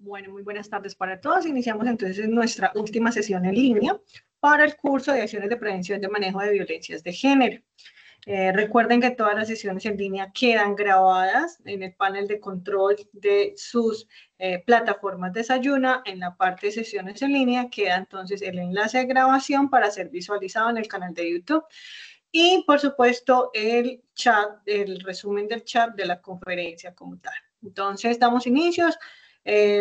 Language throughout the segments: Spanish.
Bueno, muy buenas tardes para todos. Iniciamos entonces nuestra última sesión en línea para el curso de acciones de prevención de manejo de violencias de género. Recuerden que todas las sesiones en línea quedan grabadas en el panel de control de sus plataformas de Sayuna. En la parte de sesiones en línea queda entonces el enlace de grabación para ser visualizado en el canal de YouTube. Y, por supuesto, el chat, el resumen del chat de la conferencia como tal. Entonces, damos inicios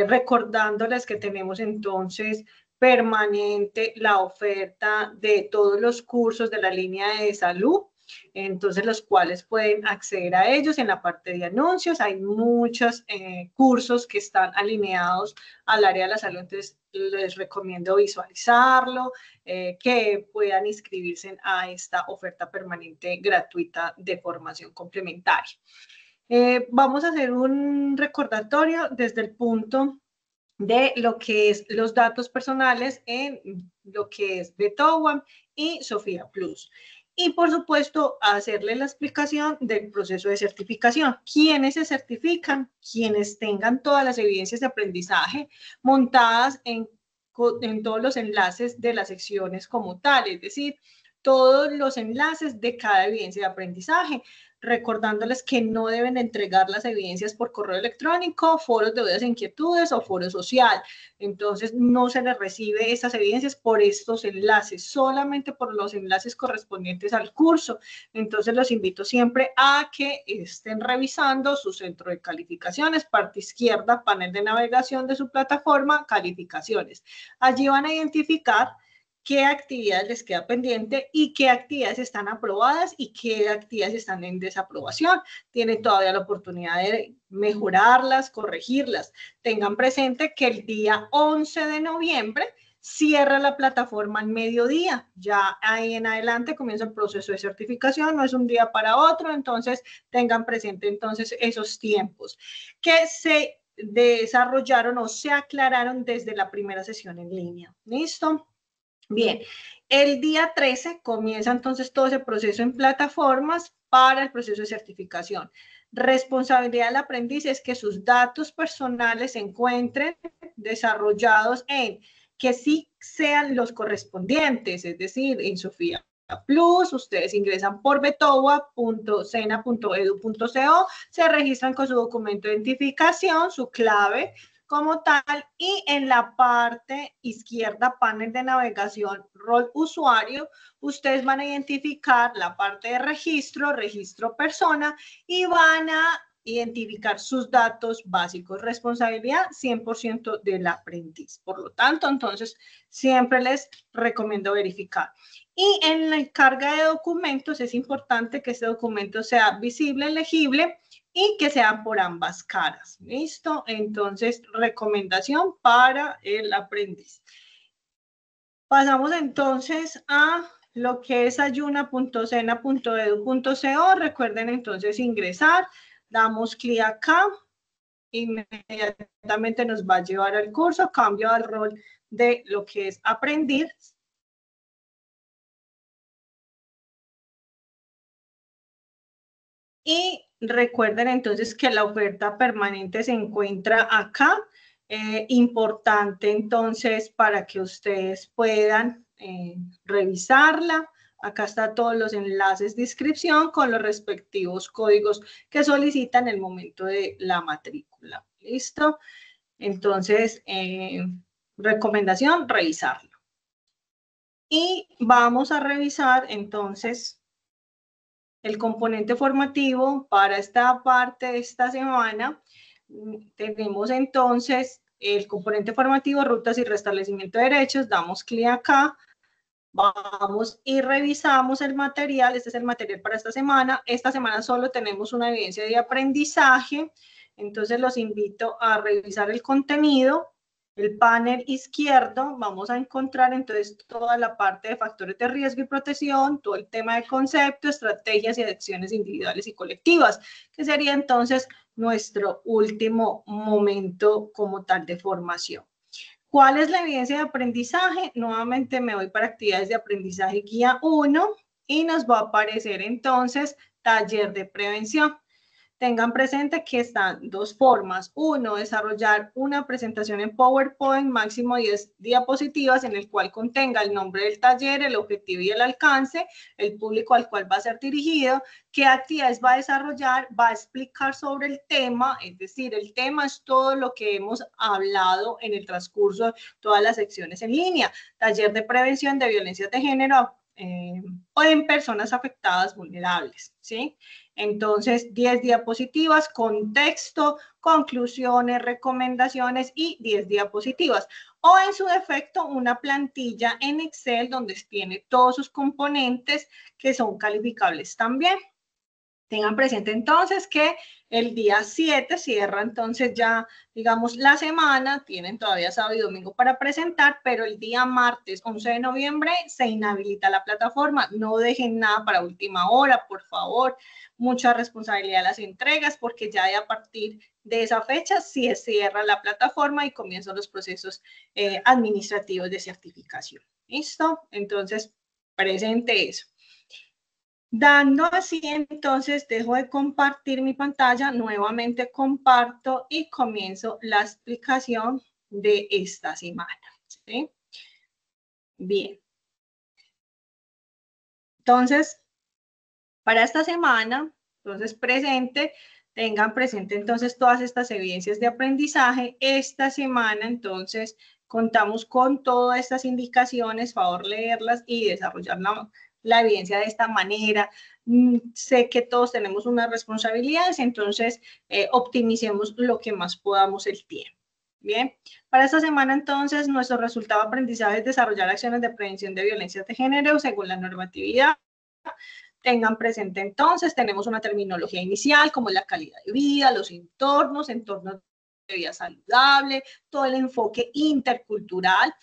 recordándoles que tenemos entonces permanente la oferta de todos los cursos de la línea de salud, entonces los cuales pueden acceder a ellos en la parte de anuncios. Hay muchos cursos que están alineados al área de la salud, entonces les recomiendo visualizarlo, que puedan inscribirse a esta oferta permanente gratuita de formación complementaria. Vamos a hacer un recordatorio desde el punto de lo que es los datos personales en lo que es Betowan y Sofía Plus. Y, por supuesto, hacerle la explicación del proceso de certificación. ¿Quiénes se certifican? Quienes tengan todas las evidencias de aprendizaje montadas en todos los enlaces de las secciones como tal, es decir, todos los enlaces de cada evidencia de aprendizaje, recordándoles que no deben entregar las evidencias por correo electrónico, foros de dudas e inquietudes o foro social. Entonces, no se les recibe esas evidencias por estos enlaces, solamente por los enlaces correspondientes al curso. Entonces, los invito siempre a que estén revisando su centro de calificaciones, parte izquierda, panel de navegación de su plataforma, calificaciones. Allí van a identificar qué actividades les queda pendiente y qué actividades están aprobadas y qué actividades están en desaprobación. Tienen todavía la oportunidad de mejorarlas, corregirlas. Tengan presente que el día 11 de noviembre cierra la plataforma al mediodía. Ya ahí en adelante comienza el proceso de certificación, no es un día para otro, entonces tengan presente entonces esos tiempos que se desarrollaron o se aclararon desde la primera sesión en línea. ¿Listo? Bien, el día 13 comienza entonces todo ese proceso en plataformas para el proceso de certificación. Responsabilidad del aprendiz es que sus datos personales se encuentren desarrollados en que sí sean los correspondientes, es decir, en Sofía Plus, ustedes ingresan por betowa.sena.edu.co, se registran con su documento de identificación, su clave como tal, y en la parte izquierda, panel de navegación, rol usuario, ustedes van a identificar la parte de registro persona, y van a identificar sus datos básicos. Responsabilidad 100% del aprendiz. Por lo tanto, entonces, siempre les recomiendo verificar. Y en la carga de documentos es importante que este documento sea visible, legible y que sea por ambas caras. ¿Listo? Entonces, recomendación para el aprendiz. Pasamos entonces a lo que es ayuna.sena.edu.co. Recuerden entonces ingresar, damos clic acá, inmediatamente nos va a llevar al curso, cambio al rol de lo que es aprendiz. Y recuerden entonces que la oferta permanente se encuentra acá. Importante entonces para que ustedes puedan revisarla. Acá están todos los enlaces de inscripción con los respectivos códigos que solicitan en el momento de la matrícula. ¿Listo? Entonces, recomendación, revisarlo. Y vamos a revisar entonces el componente formativo para esta parte de esta semana. Tenemos entonces el componente formativo, rutas y restablecimiento de derechos. Damos clic acá, vamos y revisamos el material. Este es el material para esta semana. Esta semana solo tenemos una evidencia de aprendizaje, entonces los invito a revisar el contenido. El panel izquierdo, vamos a encontrar entonces toda la parte de factores de riesgo y protección, todo el tema de concepto, estrategias y acciones individuales y colectivas, que sería entonces nuestro último momento como tal de formación. ¿Cuál es la evidencia de aprendizaje? Nuevamente me voy para actividades de aprendizaje guía 1 y nos va a aparecer entonces taller de prevención. tengan presente que están dos formas. Uno, desarrollar una presentación en PowerPoint, máximo 10 diapositivas, en el cual contenga el nombre del taller, el objetivo y el alcance, el público al cual va a ser dirigido, qué actividades va a desarrollar, va a explicar sobre el tema, es decir, el tema es todo lo que hemos hablado en el transcurso de todas las secciones en línea, taller de prevención de violencia de género o en personas afectadas vulnerables, ¿sí? Entonces, 10 diapositivas, contexto, conclusiones, recomendaciones y 10 diapositivas. O en su defecto, una plantilla en Excel donde tiene todos sus componentes que son calificables también. Tengan presente entonces que el día 7 cierra entonces ya, digamos, la semana, tienen todavía sábado y domingo para presentar, pero el día martes 11 de noviembre se inhabilita la plataforma. No dejen nada para última hora, por favor. Mucha responsabilidad a las entregas, porque ya a partir de esa fecha sí se cierra la plataforma y comienzan los procesos administrativos de certificación. ¿Listo? Entonces, presente eso. Dando así, entonces, dejo de compartir mi pantalla, nuevamente comparto y comienzo la explicación de esta semana, ¿sí? Bien. Entonces, para esta semana, entonces, tengan presente entonces todas estas evidencias de aprendizaje. Esta semana, entonces, contamos con todas estas indicaciones, favor leerlas y desarrollar la evidencia de esta manera. Sé que todos tenemos unas responsabilidades, entonces optimicemos lo que más podamos el tiempo. Bien, para esta semana entonces nuestro resultado de aprendizaje es desarrollar acciones de prevención de violencias de género según la normatividad. Tengan presente entonces, tenemos una terminología inicial como la calidad de vida, los entornos de vida saludable, todo el enfoque intercultural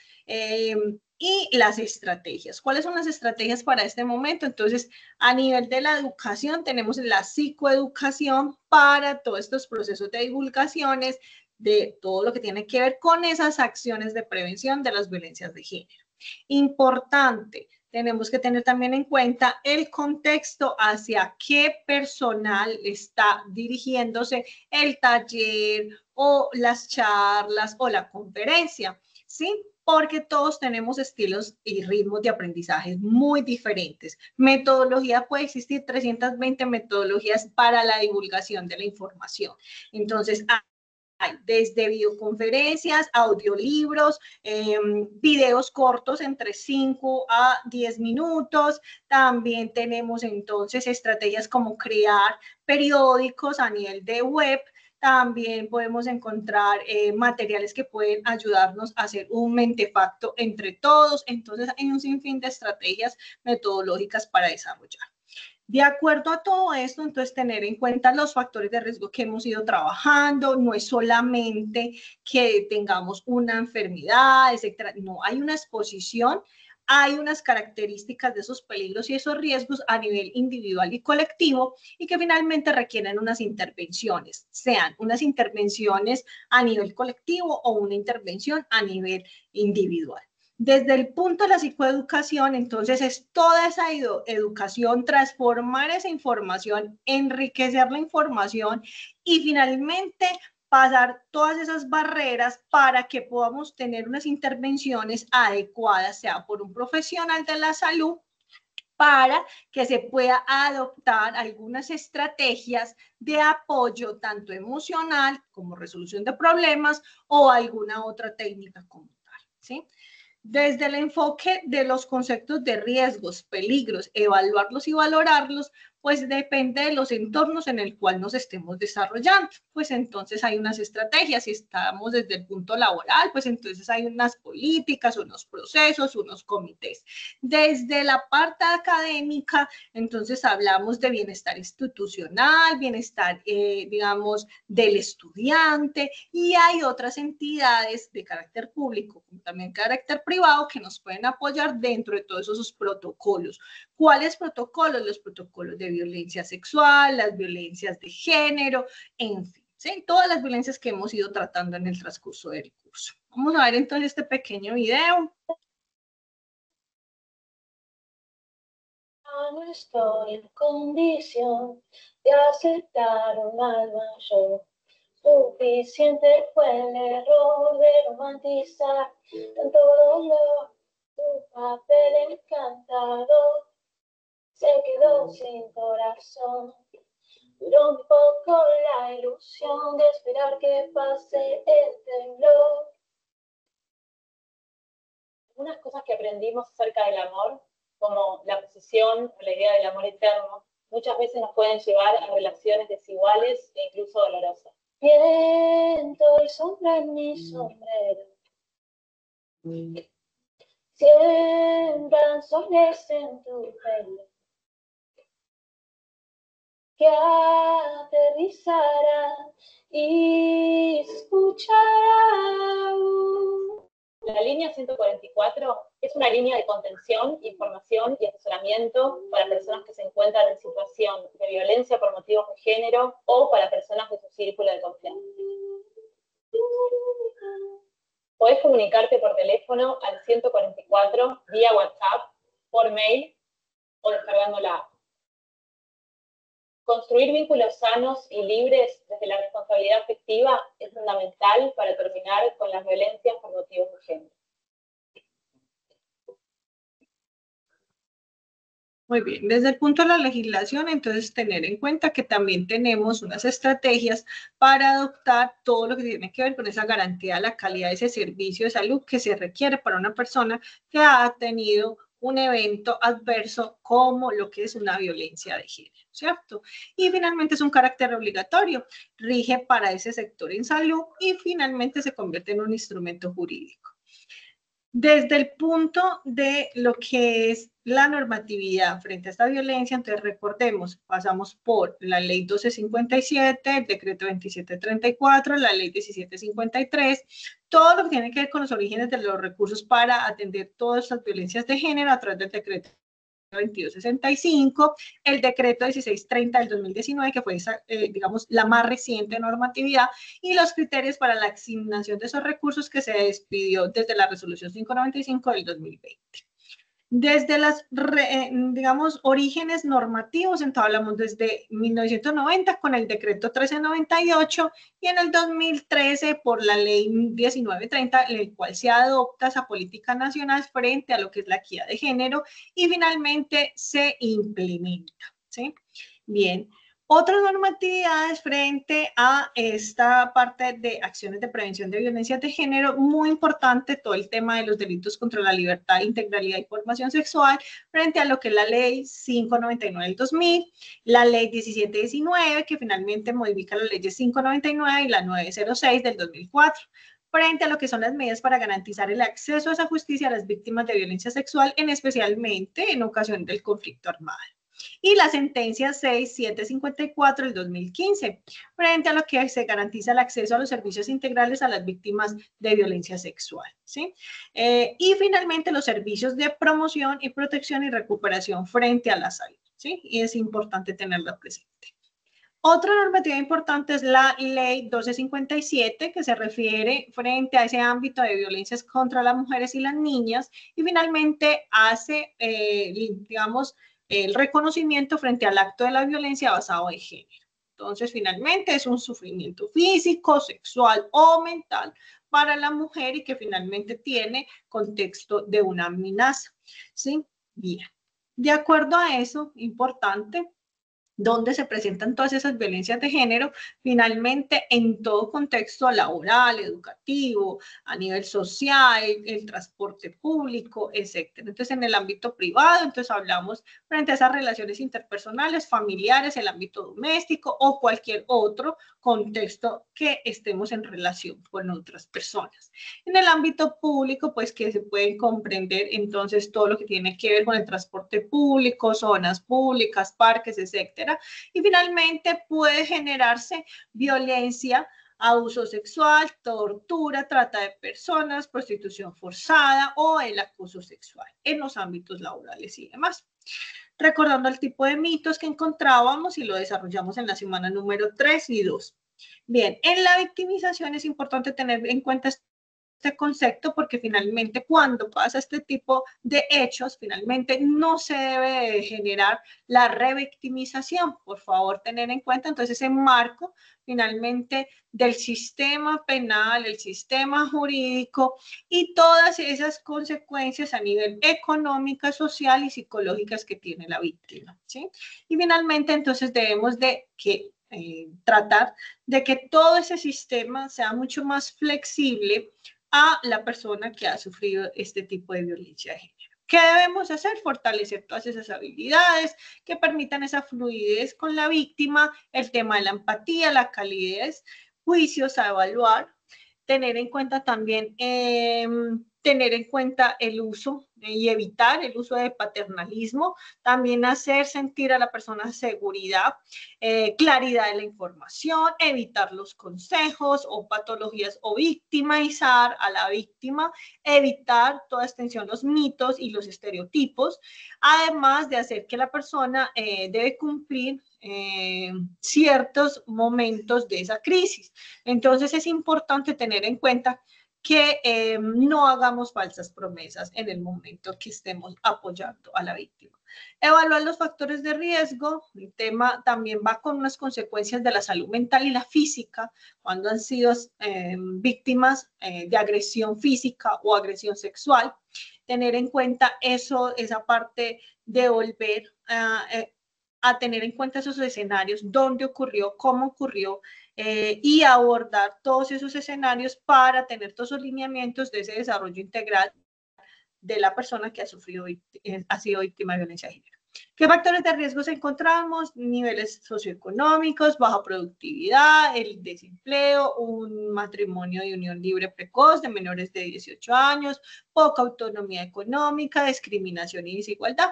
y las estrategias. ¿Cuáles son las estrategias para este momento? Entonces, a nivel de la educación, tenemos la psicoeducación para todos estos procesos de divulgaciones, de todo lo que tiene que ver con esas acciones de prevención de las violencias de género. Importante, tenemos que tener también en cuenta el contexto hacia qué personal está dirigiéndose el taller o las charlas o la conferencia, ¿sí? Porque todos tenemos estilos y ritmos de aprendizaje muy diferentes. Metodología, puede existir 320 metodologías para la divulgación de la información. Entonces, desde videoconferencias, audiolibros, videos cortos entre 5 a 10 minutos. También tenemos entonces estrategias como crear periódicos a nivel de web. También podemos encontrar materiales que pueden ayudarnos a hacer un mentefacto entre todos. Entonces, hay un sinfín de estrategias metodológicas para desarrollar. De acuerdo a todo esto, entonces tener en cuenta los factores de riesgo que hemos ido trabajando, no es solamente que tengamos una enfermedad, etcétera, no, hay una exposición, hay unas características de esos peligros y esos riesgos a nivel individual y colectivo y que finalmente requieren unas intervenciones, sean unas intervenciones a nivel colectivo o una intervención a nivel individual. Desde el punto de la psicoeducación, entonces es toda esa educación, transformar esa información, enriquecer la información y finalmente pasar todas esas barreras para que podamos tener unas intervenciones adecuadas, sea por un profesional de la salud, para que se pueda adoptar algunas estrategias de apoyo, tanto emocional como resolución de problemas o alguna otra técnica como tal, ¿sí? Desde el enfoque de los conceptos de riesgos, peligros, evaluarlos y valorarlos, pues depende de los entornos en el cual nos estemos desarrollando. Pues entonces hay unas estrategias, si estamos desde el punto laboral, pues entonces hay unas políticas, unos procesos, unos comités. Desde la parte académica, entonces hablamos de bienestar institucional, bienestar, digamos, del estudiante, y hay otras entidades de carácter público, como también carácter privado, que nos pueden apoyar dentro de todos esos protocolos. ¿Cuáles protocolos? Los protocolos de violencia sexual, las violencias de género, en fin, ¿sí? Todas las violencias que hemos ido tratando en el transcurso del curso. Vamos a ver entonces este pequeño video. no estoy en condición de aceptar un mal mayor. Suficiente fue el error de romantizar tanto dolor. Tu papel encantador se quedó sin corazón. Duró un poco la ilusión de esperar que pase el temblor. Unas cosas que aprendimos acerca del amor, como la posesión o la idea del amor eterno, muchas veces nos pueden llevar a relaciones desiguales e incluso dolorosas. Viento y sombra en mi sombrero, siembran soles en tu pelo, que aterrizará y se escuchará. La línea 144 es una línea de contención, información y asesoramiento para personas que se encuentran en situación de violencia por motivos de género o para personas de su círculo de confianza. Podés comunicarte por teléfono al 144, vía WhatsApp, por mail o descargando la app. Construir vínculos sanos y libres desde la responsabilidad afectiva es fundamental para terminar con las violencias por motivos de género. Muy bien, desde el punto de la legislación, entonces tener en cuenta que también tenemos unas estrategias para adoptar todo lo que tiene que ver con esa garantía de la calidad de ese servicio de salud que se requiere para una persona que ha tenido un evento adverso como lo que es una violencia de género, ¿cierto? Y finalmente es un carácter obligatorio, rige para ese sector en salud y finalmente se convierte en un instrumento jurídico. Desde el punto de lo que es la normatividad frente a esta violencia, entonces recordemos, pasamos por la ley 1257, el decreto 2734, la ley 1753, todo lo que tiene que ver con los orígenes de los recursos para atender todas estas violencias de género a través del decreto 2265, el decreto 1630 del 2019, que fue esa, digamos, la más reciente normatividad, y los criterios para la asignación de esos recursos que se despidió desde la resolución 595 del 2020. Desde las, digamos, orígenes normativos, entonces hablamos desde 1990 con el decreto 1398 y en el 2013 por la ley 1930, en el cual se adopta esa política nacional frente a lo que es la equidad de género y finalmente se implementa, ¿sí? Bien. Otras normatividades frente a esta parte de acciones de prevención de violencia de género, muy importante todo el tema de los delitos contra la libertad, integridad y formación sexual, frente a lo que es la ley 599 del 2000, la ley 1719, que finalmente modifica las leyes 599 y la 906 del 2004 frente a lo que son las medidas para garantizar el acceso a esa justicia a las víctimas de violencia sexual, especialmente en ocasión del conflicto armado. Y la sentencia 6754 del 2015, frente a lo que se garantiza el acceso a los servicios integrales a las víctimas de violencia sexual, ¿sí? Y finalmente los servicios de promoción y protección y recuperación frente a la salud, ¿sí? Y es importante tenerla presente. Otra normativa importante es la ley 1257, que se refiere frente a ese ámbito de violencias contra las mujeres y las niñas, y finalmente hace, digamos, el reconocimiento frente al acto de la violencia basado en género. Entonces, finalmente es un sufrimiento físico, sexual o mental para la mujer y que finalmente tiene contexto de una amenaza, ¿sí? Bien. De acuerdo a eso, importante, donde se presentan todas esas violencias de género, finalmente en todo contexto laboral, educativo, a nivel social, el transporte público, etcétera. Entonces, en el ámbito privado, entonces hablamos frente a esas relaciones interpersonales, familiares, el ámbito doméstico o cualquier otro contexto que estemos en relación con otras personas. En el ámbito público, pues que se pueden comprender entonces todo lo que tiene que ver con el transporte público, zonas públicas, parques, etcétera. Y finalmente puede generarse violencia, abuso sexual, tortura, trata de personas, prostitución forzada o el acoso sexual en los ámbitos laborales y demás. Recordando el tipo de mitos que encontrábamos y lo desarrollamos en la semana número 3 y 2. Bien, en la victimización es importante tener en cuenta este concepto porque finalmente cuando pasa este tipo de hechos, finalmente no se debe de generar la revictimización. Por favor, tener en cuenta entonces ese marco finalmente del sistema penal, el sistema jurídico y todas esas consecuencias a nivel económica, social y psicológicas que tiene la víctima, ¿sí? Y finalmente entonces debemos de tratar de que todo ese sistema sea mucho más flexible a la persona que ha sufrido este tipo de violencia de género. ¿Qué debemos hacer? Fortalecer todas esas habilidades que permitan esa fluidez con la víctima, el tema de la empatía, la calidez, juicios a evaluar, tener en cuenta también tener en cuenta el uso y evitar el uso de paternalismo, también hacer sentir a la persona seguridad, claridad de la información, evitar los consejos o patologías o victimizar a la víctima, evitar toda extensión los mitos y los estereotipos, además de hacer que la persona debe cumplir ciertos momentos de esa crisis. Entonces es importante tener en cuenta que no hagamos falsas promesas en el momento que estemos apoyando a la víctima. Evaluar los factores de riesgo, el tema también va con unas consecuencias de la salud mental y la física, cuando han sido víctimas de agresión física o agresión sexual. Tener en cuenta eso, esa parte de volver a tener en cuenta esos escenarios, dónde ocurrió, cómo ocurrió, y abordar todos esos escenarios para tener todos los lineamientos de ese desarrollo integral de la persona que ha sufrido, ha sido víctima de violencia de género. ¿Qué factores de riesgo encontramos? Niveles socioeconómicos, baja productividad, el desempleo, un matrimonio de unión libre precoz de menores de 18 años, poca autonomía económica, discriminación y desigualdad.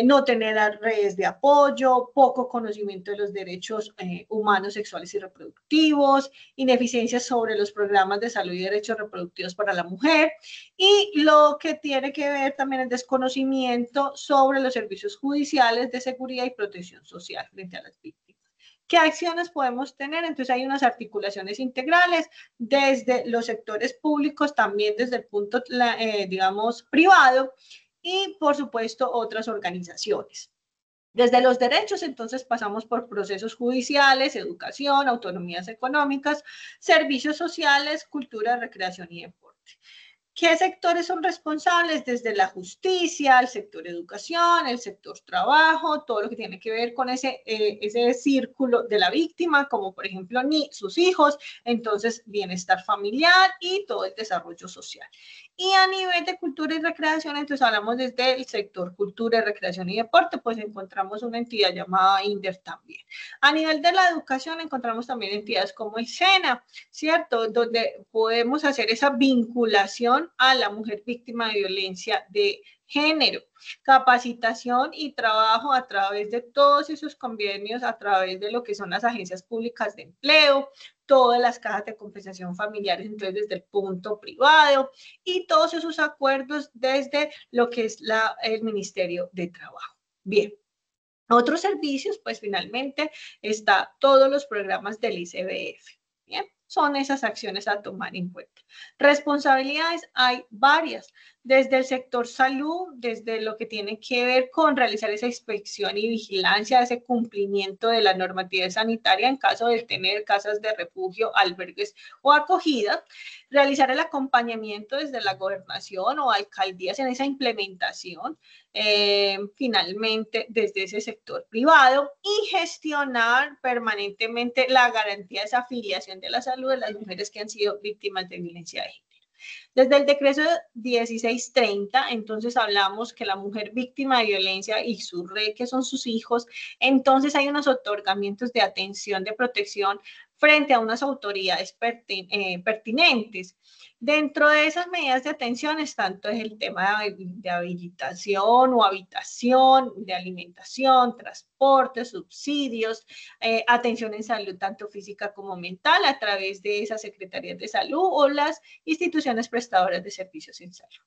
No tener redes de apoyo, poco conocimiento de los derechos humanos, sexuales y reproductivos, ineficiencias sobre los programas de salud y derechos reproductivos para la mujer, y lo que tiene que ver también el desconocimiento sobre los servicios judiciales de seguridad y protección social frente a las víctimas. ¿Qué acciones podemos tener? Entonces hay unas articulaciones integrales desde los sectores públicos, también desde el punto, digamos, privado, y, por supuesto, otras organizaciones. Desde los derechos, entonces, pasamos por procesos judiciales, educación, autonomías económicas, servicios sociales, cultura, recreación y deporte. ¿Qué sectores son responsables? Desde la justicia, el sector educación, el sector trabajo, todo lo que tiene que ver con ese círculo de la víctima, como por ejemplo ni sus hijos, entonces bienestar familiar y todo el desarrollo social. Y a nivel de cultura y recreación, entonces hablamos desde el sector cultura, recreación y deporte, pues encontramos una entidad llamada INDER también. A nivel de la educación encontramos también entidades como el SENA, ¿cierto? Donde podemos hacer esa vinculación a la mujer víctima de violencia de género, capacitación y trabajo a través de todos esos convenios, a través de lo que son las agencias públicas de empleo, todas las cajas de compensación familiares, entonces desde el punto privado, y todos esos acuerdos desde lo que es el Ministerio de Trabajo. Bien. Otros servicios, pues finalmente está todos los programas del ICBF. Bien, son esas acciones a tomar en cuenta. Responsabilidades hay varias, desde el sector salud, desde lo que tiene que ver con realizar esa inspección y vigilancia, ese cumplimiento de la normatividad sanitaria en caso de tener casas de refugio, albergues o acogida, realizar el acompañamiento desde la gobernación o alcaldías en esa implementación, finalmente desde ese sector privado, y gestionar permanentemente la garantía de esa afiliación de la salud de las mujeres que han sido víctimas de violencia de género. Desde el decreto 1630, entonces hablamos que la mujer víctima de violencia y su red, que son sus hijos, entonces hay unos otorgamientos de atención, de protección frente a unas autoridades pertinentes. Dentro de esas medidas de atención están todo el tema de habilitación o habitación, de alimentación, transporte, subsidios, atención en salud tanto física como mental a través de esas secretarías de salud o las instituciones prestadoras prestadoras de servicios en salud.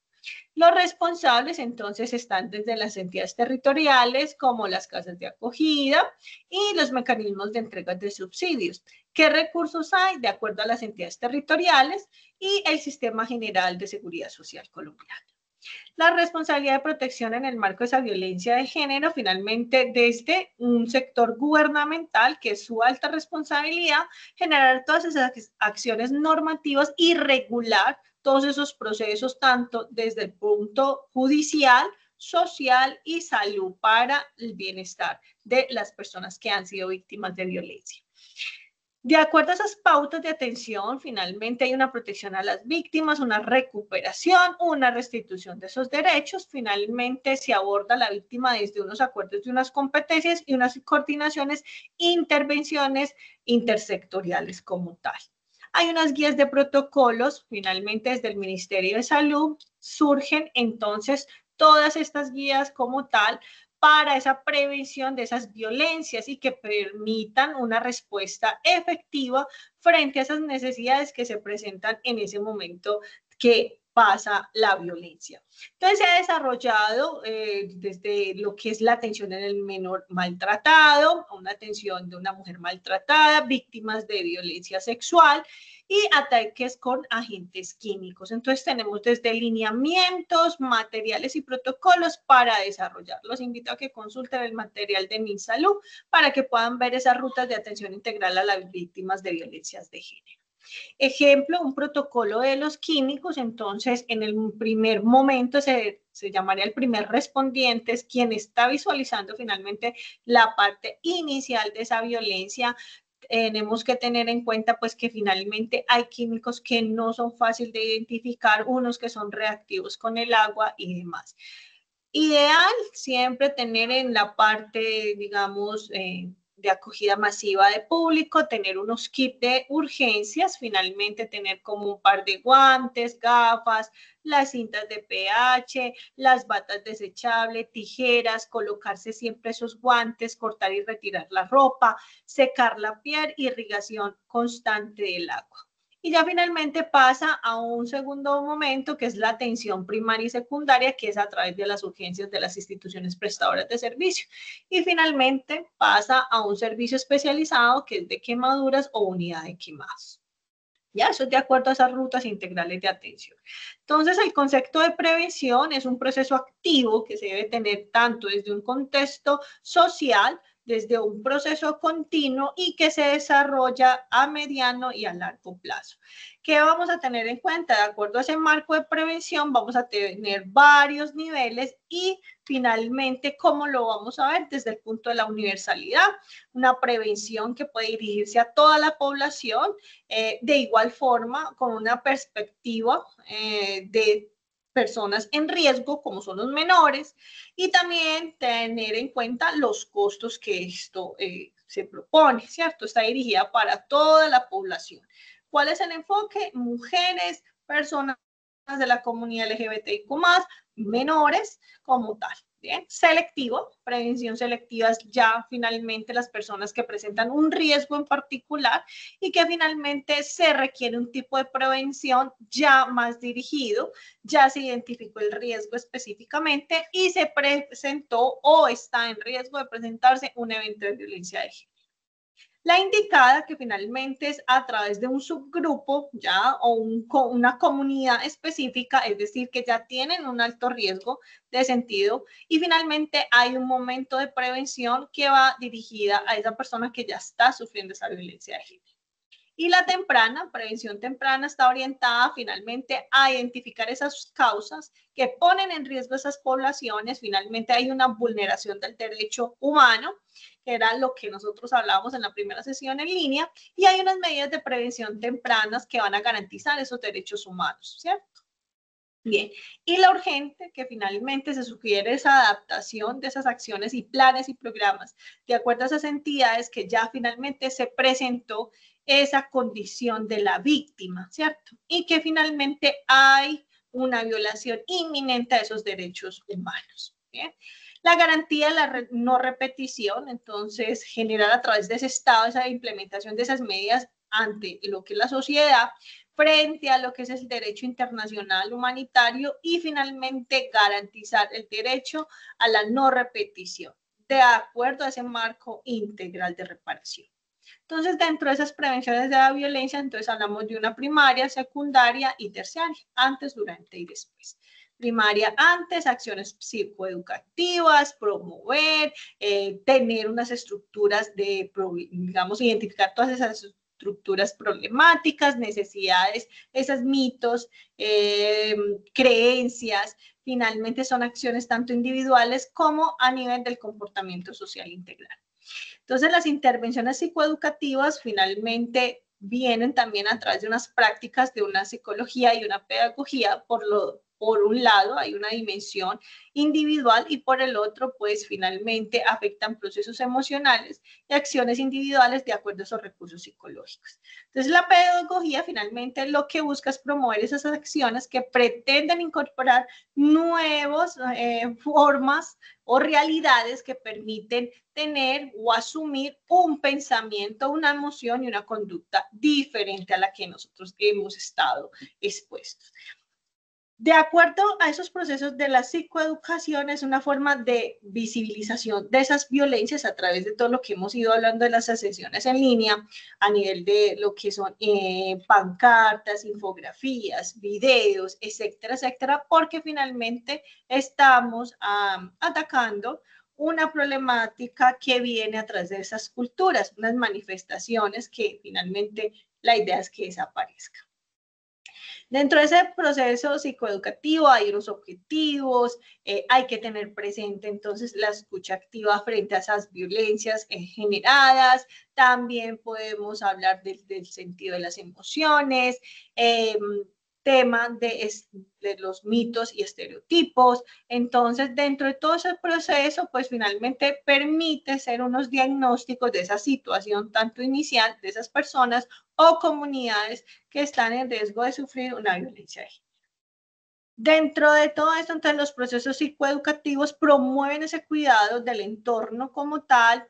Los responsables entonces están desde las entidades territoriales como las casas de acogida y los mecanismos de entrega de subsidios. ¿Qué recursos hay? De acuerdo a las entidades territoriales y el Sistema General de Seguridad Social colombiano. La responsabilidad de protección en el marco de esa violencia de género, finalmente desde un sector gubernamental, que es su alta responsabilidad, generar todas esas acciones normativas y regular todos esos procesos, tanto desde el punto judicial, social y salud para el bienestar de las personas que han sido víctimas de violencia. De acuerdo a esas pautas de atención, finalmente hay una protección a las víctimas, una recuperación, una restitución de esos derechos. Finalmente se aborda a la víctima desde unos acuerdos de unas competencias y unas coordinaciones, intervenciones intersectoriales como tal. Hay unas guías de protocolos, finalmente desde el Ministerio de Salud surgen entonces todas estas guías como tal para esa prevención de esas violencias y que permitan una respuesta efectiva frente a esas necesidades que se presentan en ese momento que pasa la violencia. Entonces se ha desarrollado desde lo que es la atención en el menor maltratado, una atención de una mujer maltratada, víctimas de violencia sexual y ataques con agentes químicos. Entonces tenemos desde lineamientos, materiales y protocolos para desarrollar. Los invito a que consulten el material de MinSalud para que puedan ver esas rutas de atención integral a las víctimas de violencias de género. Ejemplo, un protocolo de los químicos, entonces en el primer momento se llamaría el primer respondiente, es quien está visualizando finalmente la parte inicial de esa violencia. Tenemos que tener en cuenta pues que finalmente hay químicos que no son fáciles de identificar, unos que son reactivos con el agua y demás. Ideal siempre tener en la parte, digamos, de acogida masiva de público, tener unos kits de urgencias, finalmente tener como un par de guantes, gafas, las cintas de pH, las batas desechables, tijeras, colocarse siempre esos guantes, cortar y retirar la ropa, secar la piel, irrigación constante del agua. Y ya finalmente pasa a un segundo momento, que es la atención primaria y secundaria, que es a través de las urgencias de las instituciones prestadoras de servicio. Y finalmente pasa a un servicio especializado, que es de quemaduras o unidad de quemados. Ya, eso es de acuerdo a esas rutas integrales de atención. Entonces, el concepto de prevención es un proceso activo que se debe tener tanto desde un contexto social, desde un proceso continuo y que se desarrolla a mediano y a largo plazo. ¿Qué vamos a tener en cuenta? De acuerdo a ese marco de prevención, vamos a tener varios niveles y finalmente, ¿cómo lo vamos a ver? Desde el punto de la universalidad, una prevención que puede dirigirse a toda la población, de igual forma, con una perspectiva de personas en riesgo, como son los menores, y también tener en cuenta los costos que esto se propone, ¿cierto? Está dirigida para toda la población. ¿Cuál es el enfoque? Mujeres, personas de la comunidad LGBTIQ+, menores como tal. Bien, selectivo, prevención selectiva es ya finalmente las personas que presentan un riesgo en particular y que finalmente se requiere un tipo de prevención ya más dirigido, ya se identificó el riesgo específicamente y se presentó o está en riesgo de presentarse un evento de violencia de género. La indicada, que finalmente es a través de un subgrupo ya o una comunidad específica, es decir, que ya tienen un alto riesgo de sentido y finalmente hay un momento de prevención que va dirigida a esa persona que ya está sufriendo esa violencia de género. Y la temprana, prevención temprana, está orientada finalmente a identificar esas causas que ponen en riesgo a esas poblaciones. Finalmente hay una vulneración del derecho humano, que era lo que nosotros hablábamos en la primera sesión en línea, y hay unas medidas de prevención tempranas que van a garantizar esos derechos humanos, ¿cierto? Bien, y la urgente, que finalmente se sugiere esa adaptación de esas acciones y planes y programas de acuerdo a esas entidades que ya finalmente se presentó esa condición de la víctima, ¿cierto? Y que finalmente hay una violación inminente a esos derechos humanos. ¿Bien? La garantía de la no repetición, entonces, generar a través de ese estado, esa implementación de esas medidas ante lo que es la sociedad, frente a lo que es el derecho internacional humanitario y finalmente garantizar el derecho a la no repetición de acuerdo a ese marco integral de reparación. Entonces, dentro de esas prevenciones de la violencia, entonces hablamos de una primaria, secundaria y terciaria, antes, durante y después. Primaria antes, acciones psicoeducativas, promover, tener unas estructuras de, digamos, identificar todas esas estructuras problemáticas, necesidades, esos mitos, creencias. Finalmente son acciones tanto individuales como a nivel del comportamiento social integral. Entonces, las intervenciones psicoeducativas finalmente vienen también a través de unas prácticas de una psicología y una pedagogía. Por un lado, hay una dimensión individual y por el otro, pues finalmente afectan procesos emocionales y acciones individuales de acuerdo a esos recursos psicológicos. Entonces, la pedagogía finalmente lo que busca es promover esas acciones que pretenden incorporar nuevas formas o realidades que permiten tener o asumir un pensamiento, una emoción y una conducta diferente a la que nosotros hemos estado expuestos. De acuerdo a esos procesos de la psicoeducación, es una forma de visibilización de esas violencias a través de todo lo que hemos ido hablando de las sesiones en línea, a nivel de lo que son pancartas, infografías, videos, etcétera, etcétera, porque finalmente estamos atacando una problemática que viene a través de esas culturas, unas manifestaciones que finalmente la idea es que desaparezcan. Dentro de ese proceso psicoeducativo hay unos objetivos, hay que tener presente entonces la escucha activa frente a esas violencias generadas, también podemos hablar del sentido de las emociones, tema de los mitos y estereotipos. Entonces, dentro de todo ese proceso, pues finalmente permite hacer unos diagnósticos de esa situación, tanto inicial de esas personas o comunidades que están en riesgo de sufrir una violencia de género. Dentro de todo esto, entonces, los procesos psicoeducativos promueven ese cuidado del entorno como tal.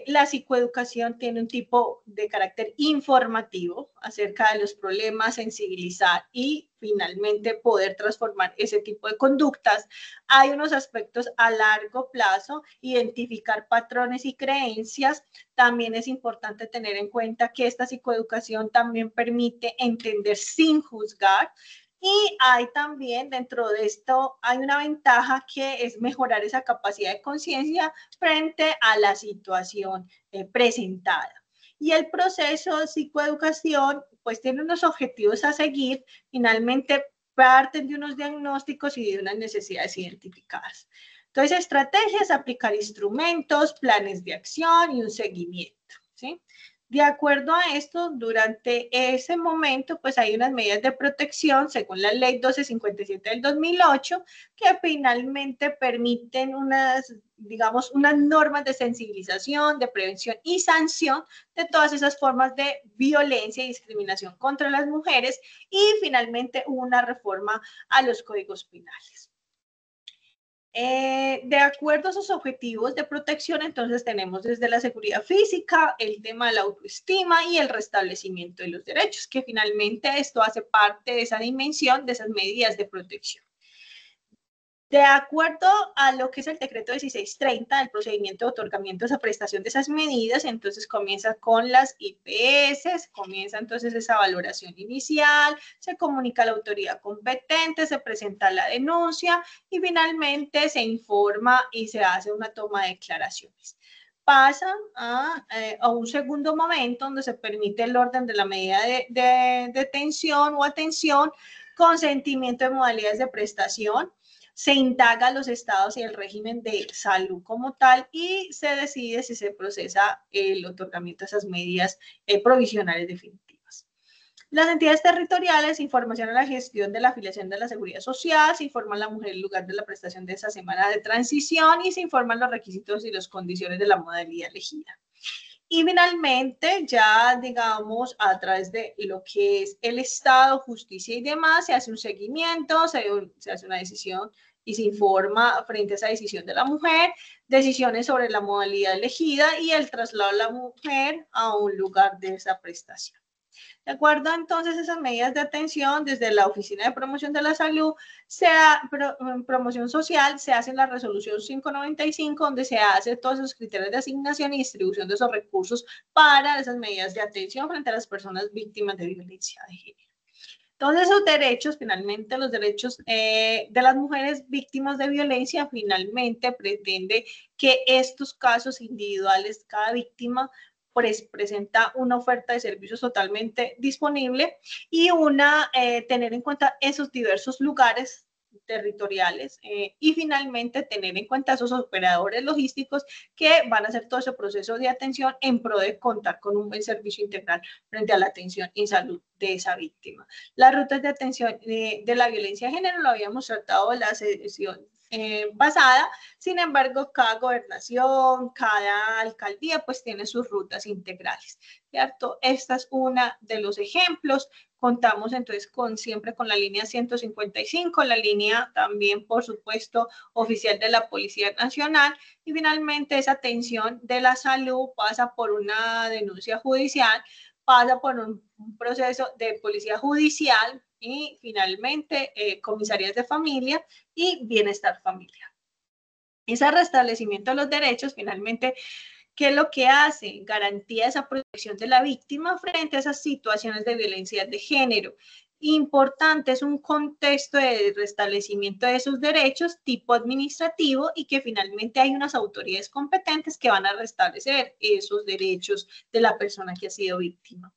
La psicoeducación tiene un tipo de carácter informativo acerca de los problemas, sensibilizar y finalmente poder transformar ese tipo de conductas. Hay unos aspectos a largo plazo, identificar patrones y creencias. También es importante tener en cuenta que esta psicoeducación también permite entender sin juzgar. Y hay también dentro de esto, hay una ventaja que es mejorar esa capacidad de conciencia frente a la situación presentada. Y el proceso de psicoeducación pues tiene unos objetivos a seguir, finalmente parten de unos diagnósticos y de unas necesidades identificadas. Entonces, estrategias, aplicar instrumentos, planes de acción y un seguimiento, ¿sí? De acuerdo a esto, durante ese momento, pues hay unas medidas de protección según la ley 1257 del 2008 que finalmente permiten digamos, unas normas de sensibilización, de prevención y sanción de todas esas formas de violencia y discriminación contra las mujeres y finalmente una reforma a los códigos penales. De acuerdo a sus objetivos de protección, entonces tenemos desde la seguridad física, el tema de la autoestima y el restablecimiento de los derechos, que finalmente esto hace parte de esa dimensión, de esas medidas de protección. De acuerdo a lo que es el decreto 1630, el procedimiento de otorgamiento de esa prestación de esas medidas, entonces comienza con las IPS, comienza entonces esa valoración inicial, se comunica a la autoridad competente, se presenta la denuncia y finalmente se informa y se hace una toma de declaraciones. Pasan a un segundo momento donde se permite el orden de la medida de detención o atención, consentimiento de modalidades de prestación, se indaga los estados y el régimen de salud como tal y se decide si se procesa el otorgamiento de esas medidas provisionales definitivas. Las entidades territoriales información a la gestión de la afiliación de la seguridad social, se informa a la mujer el lugar de la prestación de esa semana de transición y se informan los requisitos y las condiciones de la modalidad elegida. Y finalmente, ya digamos, a través de lo que es el Estado, justicia y demás, se hace un seguimiento, se hace una decisión y se informa frente a esa decisión de la mujer, decisiones sobre la modalidad elegida y el traslado de la mujer a un lugar de esa prestación. De acuerdo, entonces, esas medidas de atención desde la Oficina de Promoción de la Salud, promoción social, se hace en la resolución 595, donde se hace todos esos criterios de asignación y distribución de esos recursos para esas medidas de atención frente a las personas víctimas de violencia de género. Entonces, esos derechos, finalmente, los derechos de las mujeres víctimas de violencia, finalmente pretende que estos casos individuales, cada víctima, pues presenta una oferta de servicios totalmente disponible y tener en cuenta esos diversos lugares territoriales y finalmente tener en cuenta esos operadores logísticos que van a hacer todo ese proceso de atención en pro de contar con un buen servicio integral frente a la atención y salud de esa víctima. Las rutas de atención de la violencia de género lo habíamos tratado en la sesión pasada, sin embargo, cada gobernación, cada alcaldía, pues tiene sus rutas integrales, ¿cierto? Esta es una de los ejemplos. Contamos entonces siempre con la línea 155, la línea también, por supuesto, oficial de la Policía Nacional, y finalmente esa atención de la salud pasa por una denuncia judicial, pasa por un proceso de policía judicial y finalmente comisarías de familia y bienestar familiar. Ese restablecimiento de los derechos, finalmente, ¿qué es lo que hace? Garantía esa protección de la víctima frente a esas situaciones de violencia de género. Importante, es un contexto de restablecimiento de esos derechos tipo administrativo y que finalmente hay unas autoridades competentes que van a restablecer esos derechos de la persona que ha sido víctima.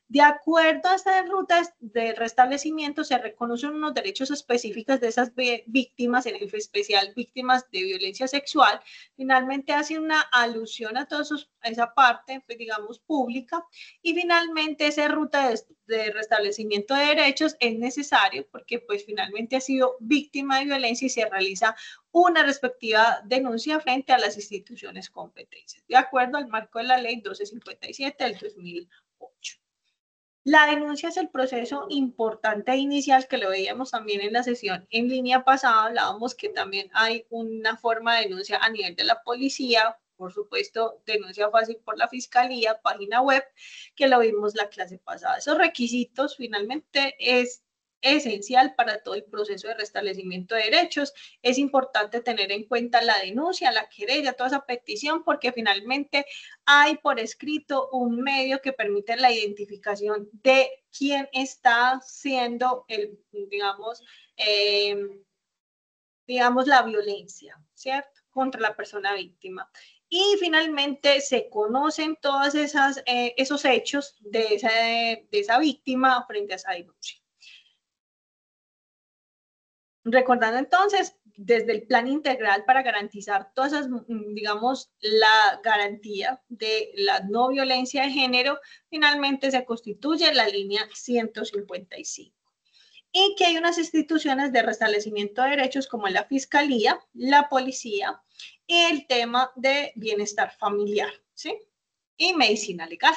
De acuerdo a estas rutas de restablecimiento, se reconocen unos derechos específicos de esas víctimas, en especial víctimas de violencia sexual. Finalmente hace una alusión a toda esa parte, pues, digamos, pública. Y finalmente esa ruta de restablecimiento de derechos es necesario porque pues finalmente ha sido víctima de violencia y se realiza una respectiva denuncia frente a las instituciones competentes, de acuerdo al marco de la ley 1257 del 2008. La denuncia es el proceso importante inicial que lo veíamos también en la sesión en línea pasada. Hablábamos que también hay una forma de denuncia a nivel de la policía, por supuesto, denuncia fácil por la fiscalía, página web, que lo vimos la clase pasada. Esos requisitos finalmente es esencial para todo el proceso de restablecimiento de derechos. Es importante tener en cuenta la denuncia, la querella, toda esa petición, porque finalmente hay por escrito un medio que permite la identificación de quién está siendo digamos, la violencia, ¿cierto? Contra la persona víctima. Y finalmente se conocen todos esos hechos de esa víctima frente a esa denuncia. Recordando entonces, desde el plan integral para garantizar todas esas, digamos, la garantía de la no violencia de género, finalmente se constituye la línea 155. Y que hay unas instituciones de restablecimiento de derechos como la Fiscalía, la Policía y el tema de bienestar familiar, ¿sí? Y medicina legal.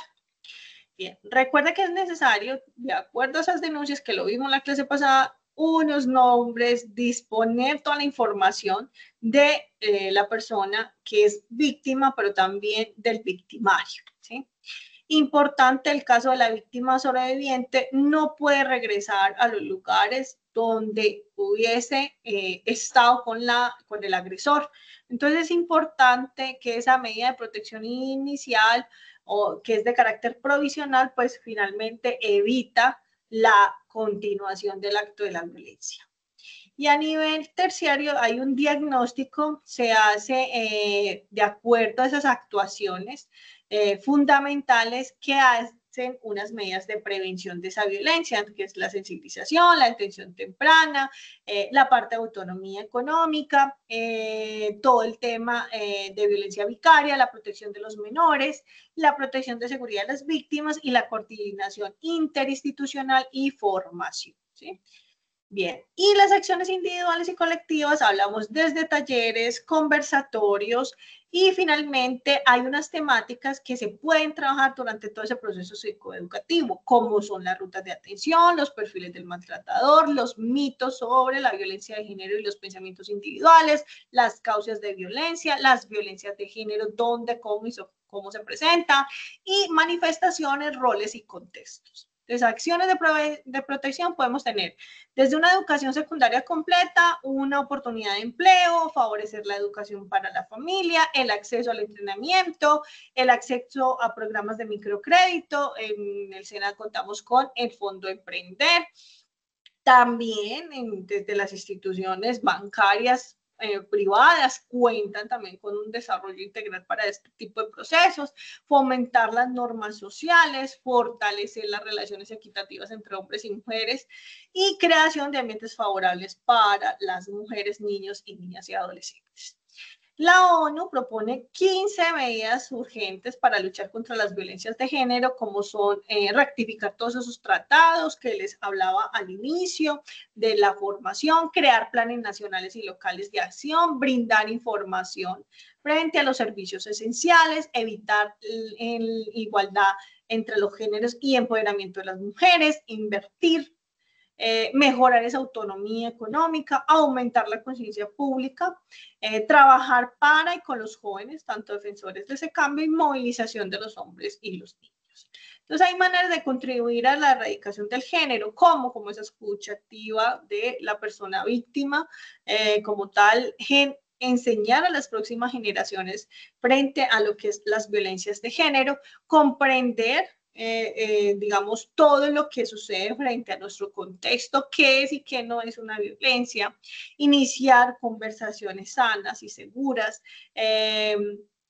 Bien, recuerda que es necesario, de acuerdo a esas denuncias que lo vimos en la clase pasada, unos nombres, disponer toda la información de la persona que es víctima, pero también del victimario, ¿sí? Importante, el caso de la víctima sobreviviente no puede regresar a los lugares donde hubiese estado con el agresor. Entonces es importante que esa medida de protección inicial o que es de carácter provisional, pues finalmente evita la continuación del acto de la violencia. Y a nivel terciario hay un diagnóstico, se hace de acuerdo a esas actuaciones fundamentales que hacen unas medidas de prevención de esa violencia, que es la sensibilización, la atención temprana, la parte de autonomía económica, todo el tema de violencia vicaria, la protección de los menores, la protección de seguridad de las víctimas y la coordinación interinstitucional y formación, ¿sí? Bien, y las acciones individuales y colectivas, hablamos desde talleres, conversatorios y finalmente hay unas temáticas que se pueden trabajar durante todo ese proceso psicoeducativo, como son las rutas de atención, los perfiles del maltratador, los mitos sobre la violencia de género y los pensamientos individuales, las causas de violencia, las violencias de género, dónde, cómo y cómo se presenta, y manifestaciones, roles y contextos. Entonces, acciones de protección podemos tener desde una educación secundaria completa, una oportunidad de empleo, favorecer la educación para la familia, el acceso al entrenamiento, el acceso a programas de microcrédito. En el SENA contamos con el Fondo Emprender. También desde las instituciones bancarias privadas cuentan también con un desarrollo integral para este tipo de procesos, fomentar las normas sociales, fortalecer las relaciones equitativas entre hombres y mujeres y creación de ambientes favorables para las mujeres, niños y niñas y adolescentes. La ONU propone 15 medidas urgentes para luchar contra las violencias de género, como son rectificar todos esos tratados que les hablaba al inicio, de la formación, crear planes nacionales y locales de acción, brindar información frente a los servicios esenciales, evitar igualdad entre los géneros y empoderamiento de las mujeres, invertir, mejorar esa autonomía económica, aumentar la conciencia pública, trabajar para y con los jóvenes, tanto defensores de ese cambio y movilización de los hombres y los niños. Entonces hay maneras de contribuir a la erradicación del género, como esa escucha activa de la persona víctima, como tal, enseñar a las próximas generaciones frente a lo que es las violencias de género, comprender digamos, todo lo que sucede frente a nuestro contexto, qué es y qué no es una violencia, iniciar conversaciones sanas y seguras,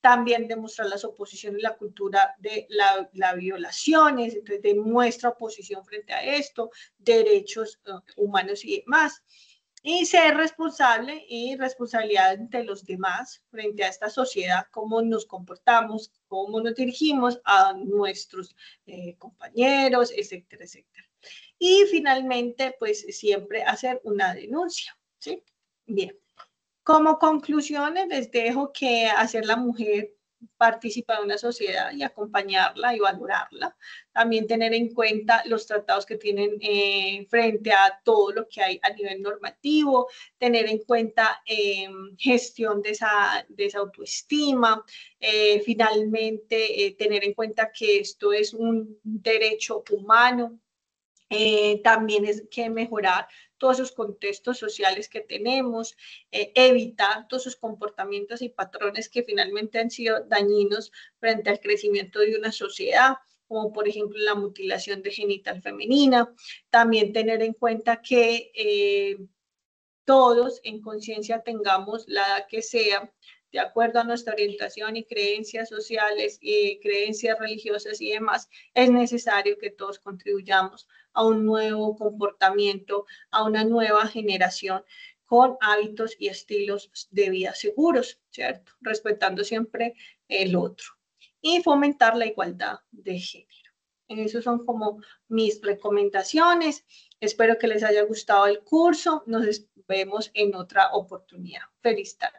también demostrar las oposiciones y la cultura de la violaciones, entonces demuestra oposición frente a esto, derechos humanos y demás. Y ser responsable y responsabilidad de los demás frente a esta sociedad, cómo nos comportamos, cómo nos dirigimos a nuestros compañeros, etcétera, etcétera. Y finalmente, pues siempre hacer una denuncia, ¿sí? Bien. Como conclusiones, les dejo que hacer la mujer participa de una sociedad y acompañarla y valorarla. También tener en cuenta los tratados que tienen frente a todo lo que hay a nivel normativo, tener en cuenta gestión de esa autoestima, finalmente tener en cuenta que esto es un derecho humano. También es que mejorar todos esos contextos sociales que tenemos, evitar todos esos comportamientos y patrones que finalmente han sido dañinos frente al crecimiento de una sociedad, como por ejemplo la mutilación de genital femenina. También tener en cuenta que todos en conciencia tengamos la edad que sea, de acuerdo a nuestra orientación y creencias sociales y creencias religiosas y demás, es necesario que todos contribuyamos a un nuevo comportamiento, a una nueva generación con hábitos y estilos de vida seguros, ¿cierto? Respetando siempre el otro. Y fomentar la igualdad de género. Esas son como mis recomendaciones. Espero que les haya gustado el curso. Nos vemos en otra oportunidad. Feliz tarde.